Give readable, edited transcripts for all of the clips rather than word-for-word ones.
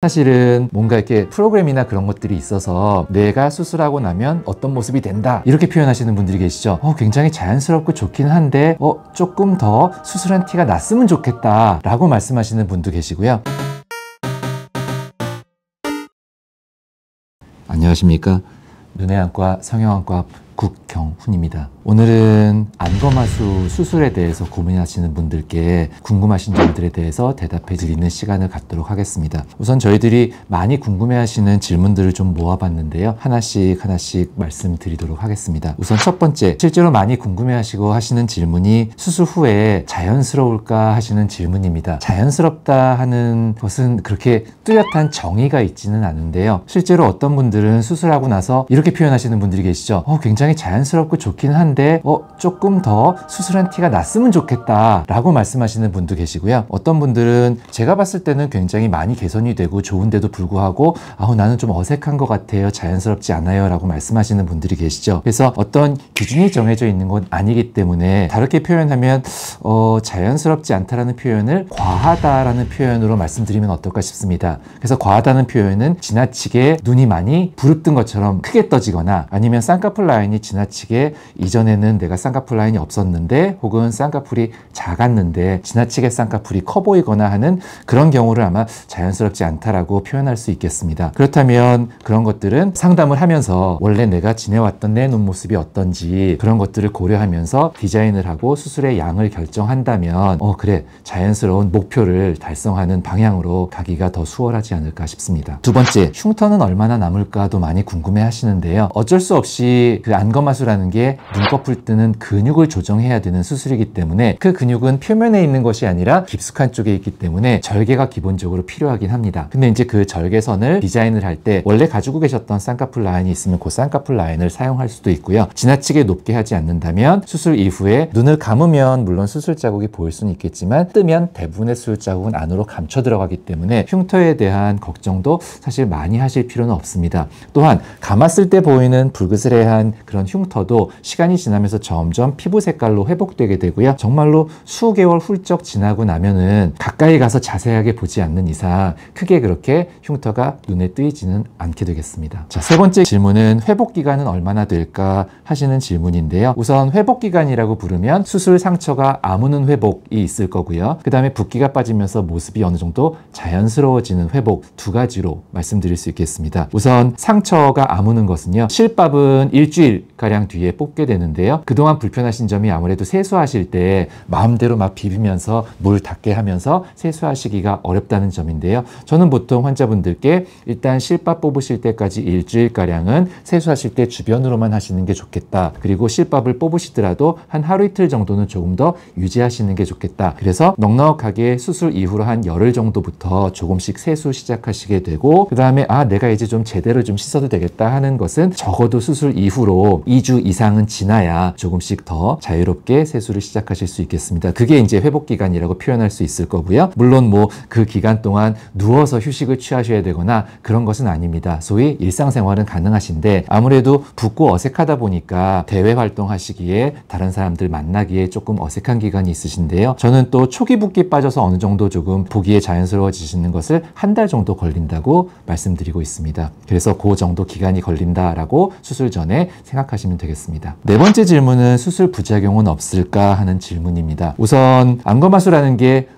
사실은 뭔가 이렇게 프로그램이나 그런 것들이 있어서 내가 수술하고 나면 어떤 모습이 된다 이렇게 표현하시는 분들이 계시죠. 굉장히 자연스럽고 좋긴 한데 조금 더 수술한 티가 났으면 좋겠다 라고 말씀하시는 분도 계시고요. 안녕하십니까, 눈의 안과 성형외과 국경훈입니다. 오늘은 안검하수 수술에 대해서 고민하시는 분들께 궁금하신 점들에 대해서 대답해 드리는 시간을 갖도록 하겠습니다. 우선 저희들이 많이 궁금해하시는 질문들을 좀 모아봤는데요, 하나씩 말씀드리도록 하겠습니다. 우선 첫 번째, 실제로 많이 궁금해하시고 하시는 질문이 수술 후에 자연스러울까 하시는 질문입니다. 자연스럽다 하는 것은 그렇게 뚜렷한 정의가 있지는 않은데요, 실제로 어떤 분들은 수술하고 나서 이렇게 표현하시는 분들이 계시죠. 굉장히 자연스럽고 좋긴 한데 조금 더 수술한 티가 났으면 좋겠다 라고 말씀하시는 분도 계시고요. 어떤 분들은 제가 봤을 때는 굉장히 많이 개선이 되고 좋은데도 불구하고 나는 좀 어색한 것 같아요, 자연스럽지 않아요 라고 말씀하시는 분들이 계시죠. 그래서 어떤 기준이 정해져 있는 건 아니기 때문에 다르게 표현하면 자연스럽지 않다라는 표현을 과하다라는 표현으로 말씀드리면 어떨까 싶습니다. 그래서 과하다는 표현은 지나치게 눈이 많이 부릅뜬 것처럼 크게 떠지거나, 아니면 쌍꺼풀 라인이 지나치게 이전에는 내가 쌍꺼풀 라인이 없었는데 혹은 쌍꺼풀이 작았는데 지나치게 쌍꺼풀이 커 보이거나 하는 그런 경우를 아마 자연스럽지 않다라고 표현할 수 있겠습니다. 그렇다면 그런 것들은 상담을 하면서 원래 내가 지내왔던 내 눈 모습이 어떤지 그런 것들을 고려하면서 디자인을 하고 수술의 양을 결정한다면 그래, 자연스러운 목표를 달성하는 방향으로 가기가 더 수월하지 않을까 싶습니다. 두 번째, 흉터는 얼마나 남을까도 많이 궁금해 하시는데요, 어쩔 수 없이 그 안검하수라는 게 눈꺼풀 뜨는 근육을 조정해야 되는 수술이기 때문에 그 근육은 표면에 있는 것이 아니라 깊숙한 쪽에 있기 때문에 절개가 기본적으로 필요하긴 합니다. 근데 이제 그 절개선을 디자인을 할 때 원래 가지고 계셨던 쌍꺼풀 라인이 있으면 그 쌍꺼풀 라인을 사용할 수도 있고요, 지나치게 높게 하지 않는다면 수술 이후에 눈을 감으면 물론 수술 자국이 보일 수는 있겠지만 뜨면 대부분의 수술 자국은 안으로 감춰 들어가기 때문에 흉터에 대한 걱정도 사실 많이 하실 필요는 없습니다. 또한 감았을 때 보이는 불그스레한 그런 흉터도 시간이 지나면서 점점 피부 색깔로 회복되게 되고요, 정말로 수개월 훌쩍 지나고 나면은 가까이 가서 자세하게 보지 않는 이상 크게 그렇게 흉터가 눈에 뜨이지는 않게 되겠습니다. 자, 세 번째 질문은 회복 기간은 얼마나 될까 하시는 질문인데요, 우선 회복 기간이라고 부르면 수술 상처가 아무는 회복이 있을 거고요, 그 다음에 붓기가 빠지면서 모습이 어느 정도 자연스러워지는 회복, 두 가지로 말씀드릴 수 있겠습니다. 우선 상처가 아무는 것은요, 실밥은 일주일가량 뒤에 뽑게 되는데요, 그동안 불편하신 점이 아무래도 세수하실 때 마음대로 막 비비면서 물 닿게 하면서 세수하시기가 어렵다는 점인데요, 저는 보통 환자분들께 일단 실밥 뽑으실 때까지 일주일가량은 세수하실 때 주변으로만 하시는 게 좋겠다, 그리고 실밥을 뽑으시더라도 한 하루 이틀 정도는 조금 더 유지하시는 게 좋겠다, 그래서 넉넉하게 수술 이후로 한 열흘 정도부터 조금씩 세수 시작하시게 되고, 그 다음에 내가 이제 좀 제대로 좀 씻어도 되겠다 하는 것은 적어도 수술 이후로 2주 이상은 지나야 조금씩 더 자유롭게 세수를 시작하실 수 있겠습니다. 그게 이제 회복 기간이라고 표현할 수 있을 거고요, 물론 그 기간 동안 누워서 휴식을 취하셔야 되거나 그런 것은 아닙니다. 소위 일상생활은 가능하신데 아무래도 붓고 어색하다 보니까 대외 활동하시기에 다른 사람들 만나기에 조금 어색한 기간이 있으신데요, 저는 또 초기 붓기 빠져서 어느 정도 조금 보기에 자연스러워지시는 것을 한 달 정도 걸린다고 말씀드리고 있습니다. 그래서 그 정도 기간이 걸린다라고 수술 전에 생각하시면 되겠습니다. 네 번째 질문은 수술 부작용은 없을까 하는 질문입니다. 우선 안검하수라는 게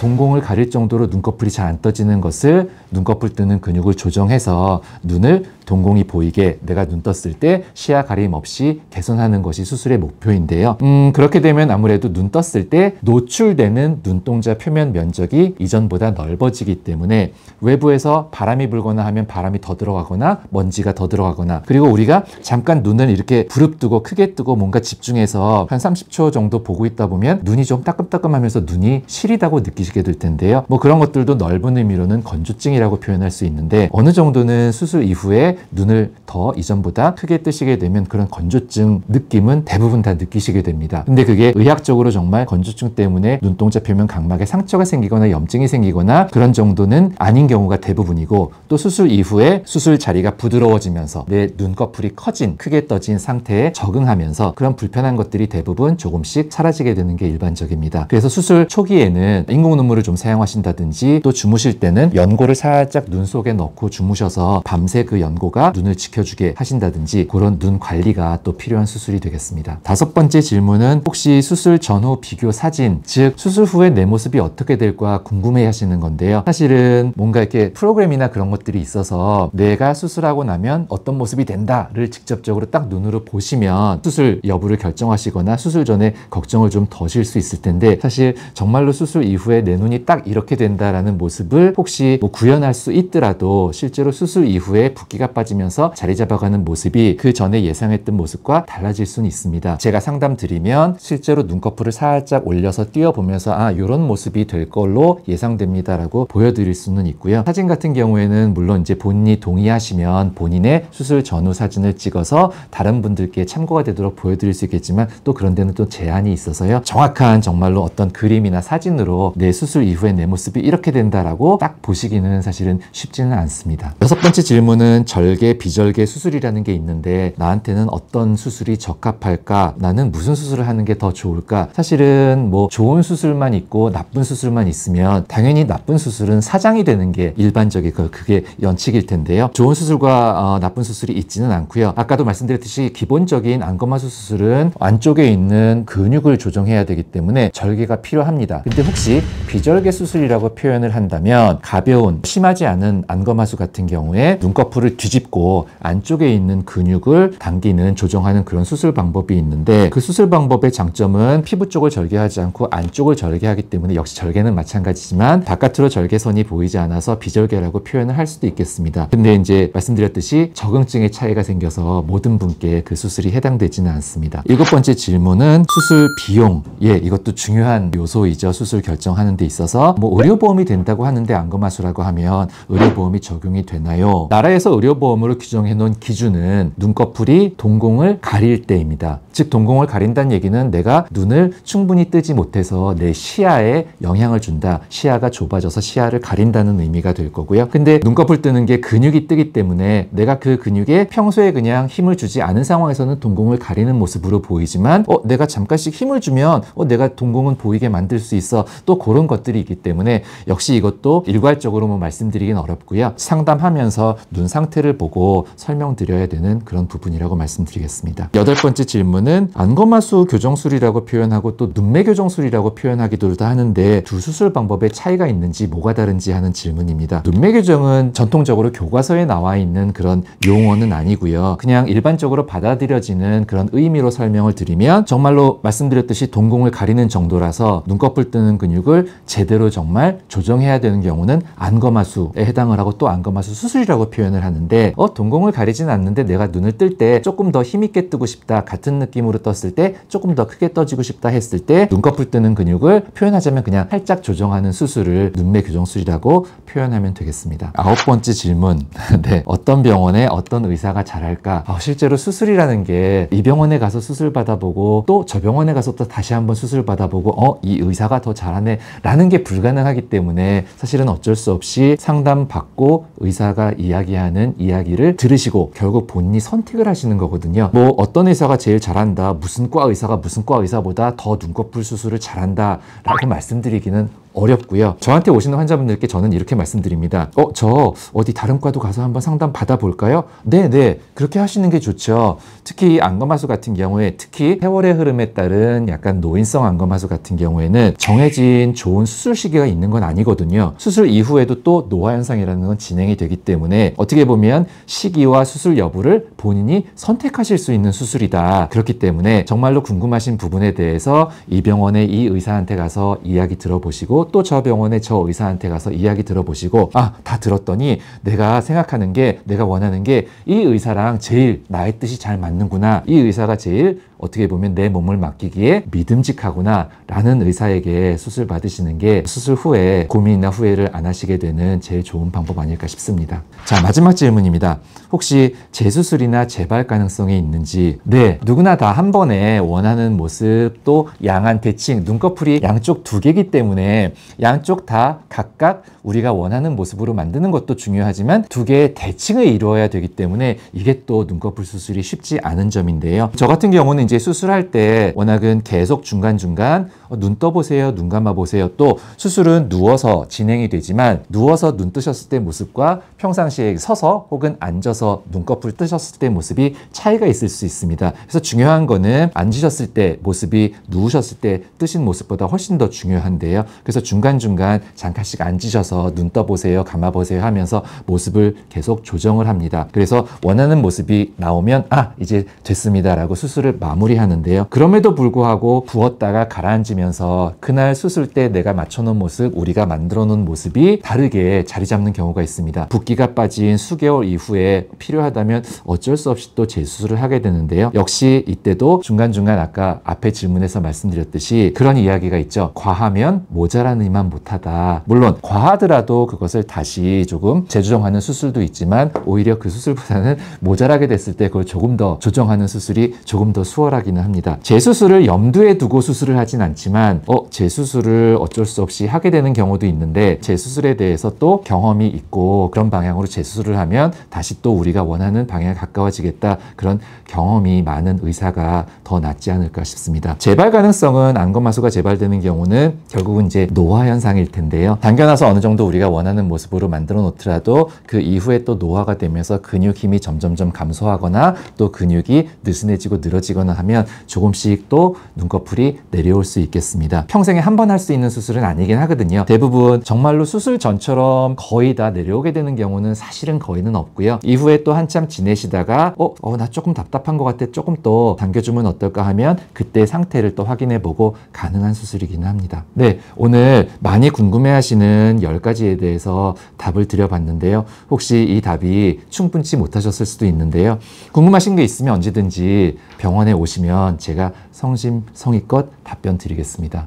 동공을 가릴 정도로 눈꺼풀이 잘 안 떠지는 것을 눈꺼풀 뜨는 근육을 조정해서 눈을 동공이 보이게 내가 눈 떴을 때 시야 가림 없이 개선하는 것이 수술의 목표인데요, 그렇게 되면 아무래도 눈 떴을 때 노출되는 눈동자 표면 면적이 이전보다 넓어지기 때문에 외부에서 바람이 불거나 하면 바람이 더 들어가거나 먼지가 더 들어가거나, 그리고 우리가 잠깐 눈을 이렇게 부릅뜨고 크게 뜨고 뭔가 집중해서 한 30초 정도 보고 있다 보면 눈이 좀 따끔따끔하면서 눈이 시리다고 느끼시게 될 텐데요, 그런 것들도 넓은 의미로는 건조증이라고 표현할 수 있는데 어느 정도는 수술 이후에 때문에 눈을 더 이전보다 크게 뜨시게 되면 그런 건조증 느낌은 대부분 다 느끼시게 됩니다. 근데 그게 의학적으로 정말 건조증 때문에 눈동자 표면 각막에 상처가 생기거나 염증이 생기거나 그런 정도는 아닌 경우가 대부분이고, 또 수술 이후에 수술 자리가 부드러워지면서 내 눈꺼풀이 커진, 크게 떠진 상태에 적응하면서 그런 불편한 것들이 대부분 조금씩 사라지게 되는 게 일반적입니다. 그래서 수술 초기에는 인공 눈물을 좀 사용하신다든지, 또 주무실 때는 연고를 살짝 눈 속에 넣고 주무셔서 밤새 그 연고가 눈을 지켜주게 하신다든지, 그런 눈 관리가 또 필요한 수술이 되겠습니다. 다섯 번째 질문은 혹시 수술 전후 비교 사진, 즉 수술 후에 내 모습이 어떻게 될까 궁금해 하시는 건데요. 사실은 뭔가 이렇게 프로그램이나 그런 것들이 있어서 내가 수술하고 나면 어떤 모습이 된다를 직접적으로 딱 눈으로 보시면 수술 여부를 결정하시거나 수술 전에 걱정을 좀 더실 수 있을 텐데, 사실 정말로 수술 이후에 내 눈이 딱 이렇게 된다라는 모습을 혹시 구현할 수 있더라도 실제로 수술 이후에 붓기가 빠지면서 자리 잡아가는 모습이 그 전에 예상했던 모습과 달라질 수는 있습니다. 제가 상담 드리면 실제로 눈꺼풀을 살짝 올려서 띄워보면서 이런 모습이 될 걸로 예상됩니다 라고 보여드릴 수는 있고요. 사진 같은 경우에는 물론 이제 본인이 동의하시면 본인의 수술 전후 사진을 찍어서 다른 분들께 참고가 되도록 보여드릴 수 있겠지만, 또 그런 데는 또 제한이 있어서요. 정확한 정말로 어떤 그림이나 사진으로 내 수술 이후에 내 모습이 이렇게 된다라고 딱 보시기는 사실은 쉽지는 않습니다. 여섯 번째 질문은 절개, 비절개 수술이라는 게 있는데 나한테는 어떤 수술이 적합할까? 나는 무슨 수술을 하는 게 더 좋을까? 사실은 좋은 수술만 있고 나쁜 수술만 있으면 당연히 나쁜 수술은 사장이 되는 게 일반적이고 그게 연칙일 텐데요. 좋은 수술과 나쁜 수술이 있지는 않고요. 아까도 말씀드렸듯이 기본적인 안검하수 수술은 안쪽에 있는 근육을 조정해야 되기 때문에 절개가 필요합니다. 근데 혹시 비절개 수술이라고 표현을 한다면 가벼운, 심하지 않은 안검하수 같은 경우에 눈꺼풀을 뒤집고 안쪽에 있는 근육을 당기는, 조정하는 그런 수술 방법이 있는데, 그 수술 방법의 장점은 피부 쪽을 절개하지 않고 안쪽을 절개하기 때문에 역시 절개는 마찬가지지만 바깥으로 절개선이 보이지 않아서 비절개라고 표현을 할 수도 있겠습니다. 근데 이제 말씀드렸듯이 적응증의 차이가 생겨서 모든 분께 그 수술이 해당되지는 않습니다. 일곱 번째 질문은 수술 비용. 이것도 중요한 요소이죠. 수술 결정하는 데 있어서 의료보험이 된다고 하는데 안검하수라고 하면 의료보험이 적용이 되나요? 나라에서 의료보험으로 규정해 놓은 기준은 눈꺼풀이 동공을 가릴 때입니다. 즉 동공을 가린다는 얘기는 내가 눈을 충분히 뜨지 못해서 내 시야에 영향을 준다, 시야가 좁아져서 시야를 가린다는 의미가 될 거고요. 근데 눈꺼풀 뜨는 게 근육이 뜨기 때문에 내가 그 근육에 평소에 그냥 힘을 주지 않은 상황에서는 동공을 가리는 모습으로 보이지만 내가 잠깐씩 힘을 주면 내가 동공은 보이게 만들 수 있어, 또 그런 것들이 있기 때문에 역시 이것도 일괄적으로 말씀드리긴 어렵고요. 상담하면서 눈 상태를 보고 설명드려야 되는 그런 부분이라고 말씀드리겠습니다. 여덟 번째 질문은 안검하수 교정술이라고 표현하고 또 눈매 교정술이라고 표현하기도 하는데 두 수술 방법의 차이가 있는지, 뭐가 다른지 하는 질문입니다. 눈매 교정은 전통적으로 교과서에 나와 있는 그런 용어는 아니고요. 그냥 일반적으로 받아들여지는 그런 의미로 설명을 드리면 정말로 말씀드렸듯이 동공을 가리는 정도라서 눈꺼풀 뜨는 근육을 제대로 정말 조정해야 되는 경우는 안검하수에 해당을 하고 또 안검하수 수술이라고 표현을 하는데, 동공을 가리진 않는데 내가 눈을 뜰 때 조금 더 힘있게 뜨고 싶다, 같은 느낌으로 떴을 때 조금 더 크게 떠지고 싶다 했을 때 눈꺼풀 뜨는 근육을 표현하자면 그냥 살짝 조정하는 수술을 눈매 교정술이라고 표현하면 되겠습니다. 아홉 번째 질문. 네, 어떤 병원에 어떤 의사가 잘할까? 실제로 수술이라는 게 이 병원에 가서 수술 받아보고 또 저 병원에 가서 또 다시 한번 수술 받아보고 이 의사가 더 잘하네 라는 게 불가능하기 때문에 사실은 어쩔 수 없이 상담받고 의사가 이야기하는 이야기를 들으시고 결국 본인이 선택을 하시는 거거든요. 어떤 의사가 제일 잘한다, 무슨 과 의사가 무슨 과 의사보다 더 눈꺼풀 수술을 잘한다 라고 말씀드리기는 어렵고요. 저한테 오시는 환자분들께 저는 이렇게 말씀드립니다. 저 어디 다른 과도 가서 한번 상담 받아볼까요? 네네, 그렇게 하시는 게 좋죠. 특히 안검하수 같은 경우에, 특히 세월의 흐름에 따른 약간 노인성 안검하수 같은 경우에는 정해진 좋은 수술 시기가 있는 건 아니거든요. 수술 이후에도 또 노화 현상이라는 건 진행이 되기 때문에 어떻게 보면 시기와 수술 여부를 본인이 선택하실 수 있는 수술이다. 그렇기 때문에 정말로 궁금하신 부분에 대해서 이 병원의 이 의사한테 가서 이야기 들어보시고 또 저 병원의 저 의사한테 가서 이야기 들어보시고 다 들었더니 내가 생각하는 게, 내가 원하는 게 이 의사랑 제일 나의 뜻이 잘 맞는구나, 이 의사가 제일 어떻게 보면 내 몸을 맡기기에 믿음직하구나 라는 의사에게 수술 받으시는 게 수술 후에 고민이나 후회를 안 하시게 되는 제일 좋은 방법 아닐까 싶습니다. 자, 마지막 질문입니다. 혹시 재수술이나 재발 가능성이 있는지? 네, 누구나 다 한 번에 원하는 모습, 또 양한 대칭, 눈꺼풀이 양쪽 두 개이기 때문에 양쪽 다 각각 우리가 원하는 모습으로 만드는 것도 중요하지만 두 개의 대칭을 이루어야 되기 때문에 이게 또 눈꺼풀 수술이 쉽지 않은 점인데요. 저 같은 경우는 이제 수술할 때 워낙은 계속 중간중간 눈 떠보세요, 눈 감아보세요. 또 수술은 누워서 진행이 되지만 누워서 눈 뜨셨을 때 모습과 평상시에 서서 혹은 앉아서 눈꺼풀 뜨셨을 때 모습이 차이가 있을 수 있습니다. 그래서 중요한 거는 앉으셨을 때 모습이 누우셨을 때 뜨신 모습보다 훨씬 더 중요한데요. 그래서 중간중간 잠깐씩 앉으셔서 눈 떠보세요, 감아보세요 하면서 모습을 계속 조정을 합니다. 그래서 원하는 모습이 나오면 이제 됐습니다 라고 수술을 마무리하는데요. 그럼에도 불구하고 부었다가 가라앉으면서 그날 수술 때 내가 맞춰놓은 모습, 우리가 만들어 놓은 모습이 다르게 자리 잡는 경우가 있습니다. 붓기가 빠진 수개월 이후에 필요하다면 어쩔 수 없이 또 재수술을 하게 되는데요. 역시 이때도 중간중간 아까 앞에 질문에서 말씀드렸듯이 그런 이야기가 있죠. 과하면 모자라니만 못하다. 물론 과하더라도 그것을 다시 조금 재조정하는 수술도 있지만 오히려 그 수술보다는 모자라게 됐을 때 그걸 조금 더 조정하는 수술이 조금 더 수월하기는 합니다. 재수술을 염두에 두고 수술을 하진 않지만 재수술을 어쩔 수 없이 하게 되는 경우도 있는데 재수술에 대해서 또 경험이 있고 그런 방향으로 재수술을 하면 다시 또 우리가 원하는 방향에 가까워지겠다, 그런 경험이 많은 의사가 더 낫지 않을까 싶습니다. 재발 가능성은 안검하수가 재발되는 경우는 결국은 이제 노화 현상일 텐데요. 당겨놔서 어느 정도 우리가 원하는 모습으로 만들어 놓더라도 그 이후에 또 노화가 되면서 근육 힘이 점점점 감소하거나 또 근육이 느슨해지고 늘어지거나 하면 조금씩 또 눈꺼풀이 내려올 수 있겠습니다. 평생에 한 번 할 수 있는 수술은 아니긴 하거든요. 대부분 정말로 수술 전처럼 거의 다 내려오게 되는 경우는 사실은 거의는 없고요. 이후에 또 한참 지내시다가 나 조금 답답한 것 같아, 조금 더 당겨주면 어떨까 하면 그때 상태를 또 확인해 보고 가능한 수술이기는 합니다. 네, 오늘 많이 궁금해하시는 10가지에 대해서 답을 드려봤는데요. 혹시 이 답이 충분치 못하셨을 수도 있는데요. 궁금하신 게 있으면 언제든지 병원에 오시면 제가 성심성의껏 답변 드리겠습니다.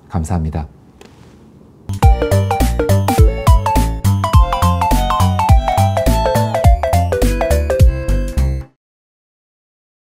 감사합니다.